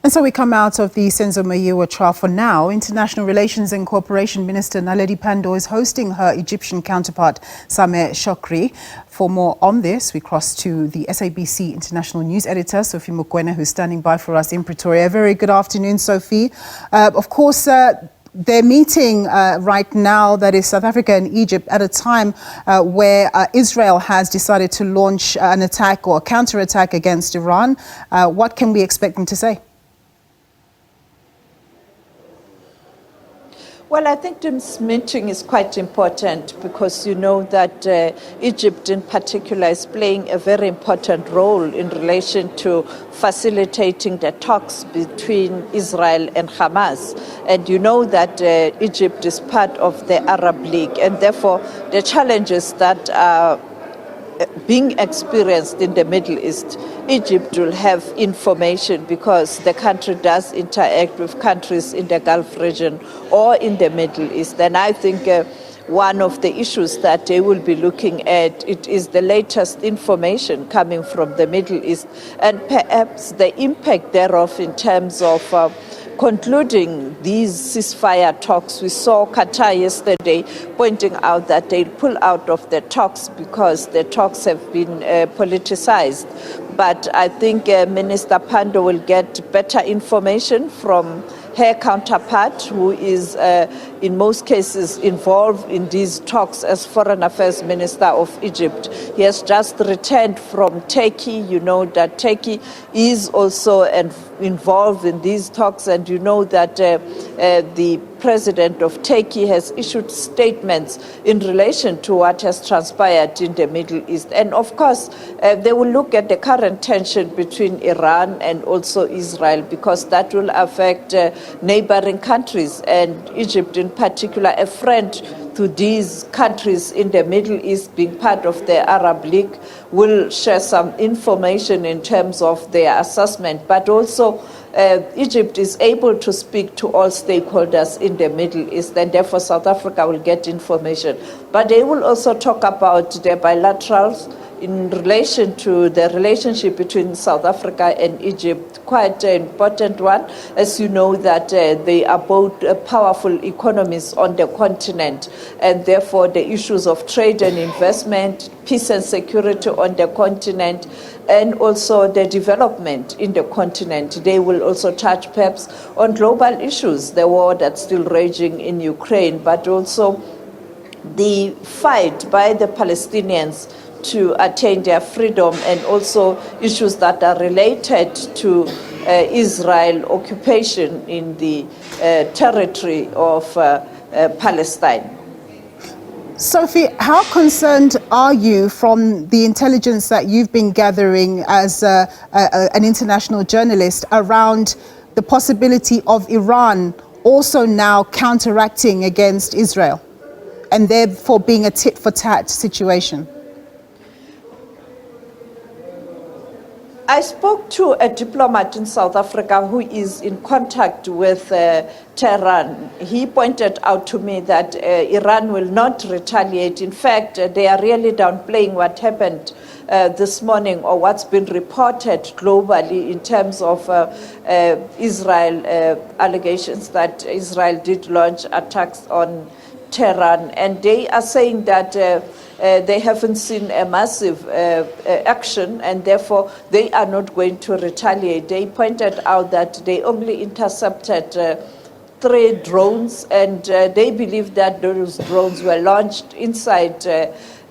And so we come out of the Senzo Mayiwa trial. For now, International Relations and Cooperation Minister Naledi Pandor is hosting her Egyptian counterpart, Sameh Shoukry. For more on this, we cross to the SABC International News Editor, Sophie Mokoena, who's standing by for us in Pretoria. Very good afternoon, Sophie. Of course, they're meeting right now, that is South Africa and Egypt, at a time where Israel has decided to launch an attack or a counterattack against Iran. What can we expect them to say? Well, I think this meeting is quite important because you know that Egypt in particular is playing a very important role in relation to facilitating the talks between Israel and Hamas. And you know that Egypt is part of the Arab League, and therefore the challenges that are being experienced in the Middle East, Egypt will have information because the country does interact with countries in the Gulf region or in the Middle East. And I think one of the issues that they will be looking at, it is the latest information coming from the Middle East and perhaps the impact thereof in terms of concluding these ceasefire talks. We saw Qatar yesterday pointing out that they'll pull out of the talks because the talks have been politicized. But I think Minister Pandor will get better information from her counterpart, who is in most cases involved in these talks as Foreign Affairs Minister of Egypt. He has just returned from Turkey. You know that Turkey is also involved in these talks, and you know that the President of Turkey has issued statements in relation to what has transpired in the Middle East. And of course, they will look at the current tension between Iran and also Israel, because that will affect neighboring countries, and Egypt in particular, a friend to these countries in the Middle East, being part of the Arab League, will share some information in terms of their assessment. But also, Egypt is able to speak to all stakeholders in the Middle East, and therefore South Africa will get information. But they will also talk about their bilaterals in relation to the relationship between South Africa and Egypt, quite an important one, as you know that they are both powerful economies on the continent, and therefore the issues of trade and investment, peace and security on the continent, and also the development in the continent. They will also touch perhaps on global issues, the war that's still raging in Ukraine, but also the fight by the Palestinians to attain their freedom, and also issues that are related to Israel occupation in the territory of Palestine. Sophie, how concerned are you from the intelligence that you've been gathering as an international journalist around the possibility of Iran also now counteracting against Israel, and therefore being a tit-for-tat situation? I spoke to a diplomat in South Africa who is in contact with Tehran. He pointed out to me that Iran will not retaliate. In fact, they are really downplaying what happened this morning, or what's been reported globally in terms of Israel allegations that Israel did launch attacks on Tehran. And they are saying that they haven't seen a massive action, and therefore they are not going to retaliate. They pointed out that they only intercepted 3 drones, and they believe that those drones were launched inside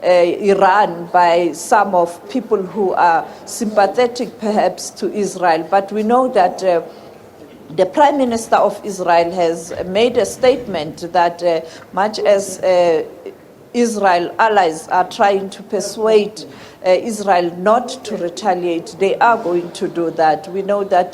Iran by some of people who are sympathetic perhaps to Israel. But we know that the Prime Minister of Israel has made a statement that much as Israel allies are trying to persuade Israel not to retaliate, they are going to do that. We know that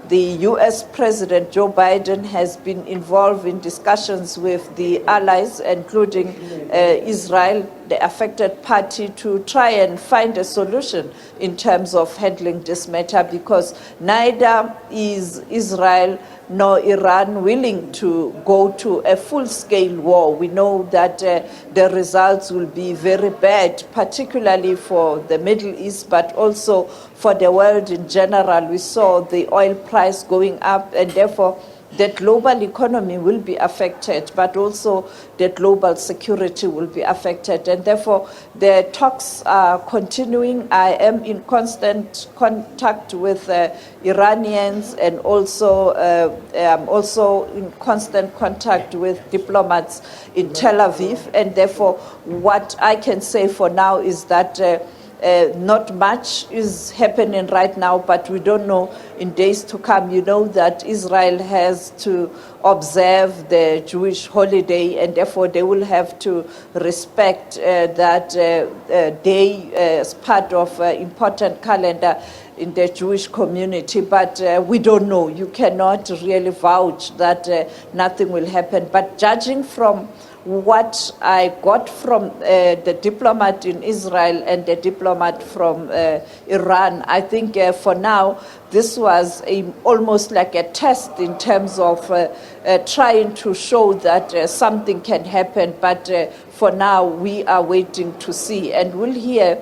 the U.S. President Joe Biden has been involved in discussions with the allies, including Israel, the affected party, to try and find a solution in terms of handling this matter, because neither is Israel nor Iran willing to go to a full-scale war. We know that the results will be very bad, particularly for for the Middle East, but also for the world in general. We saw the oil price going up, and therefore the global economy will be affected, but also the global security will be affected. And therefore, the talks are continuing. I am in constant contact with Iranians, and also I'm also in constant contact with diplomats in Tel Aviv. And therefore, what I can say for now is that not much is happening right now, but we don't know in days to come. You know that Israel has to observe the Jewish holiday, and therefore they will have to respect that day as part of important calendar in the Jewish community. But we don't know. You cannot really vouch that nothing will happen. But judging from what I got from the diplomat in Israel and the diplomat from Iran, I think for now this was almost like a test in terms of trying to show that something can happen. But for now, we are waiting to see, and we'll hear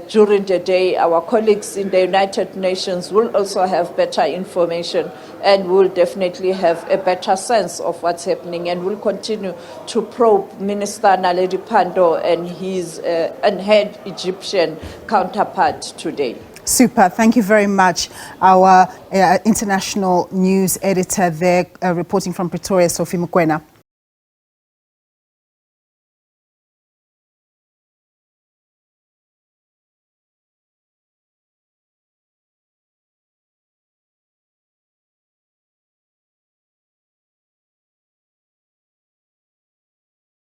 during the day. Our colleagues in the United Nations will also have better information, and will definitely have a better sense of what's happening, and will continue to probe Minister Naledi Pandor and his and her Egyptian counterpart today. Super. Thank you very much. Our international news editor there reporting from Pretoria, Sophie Mokoena.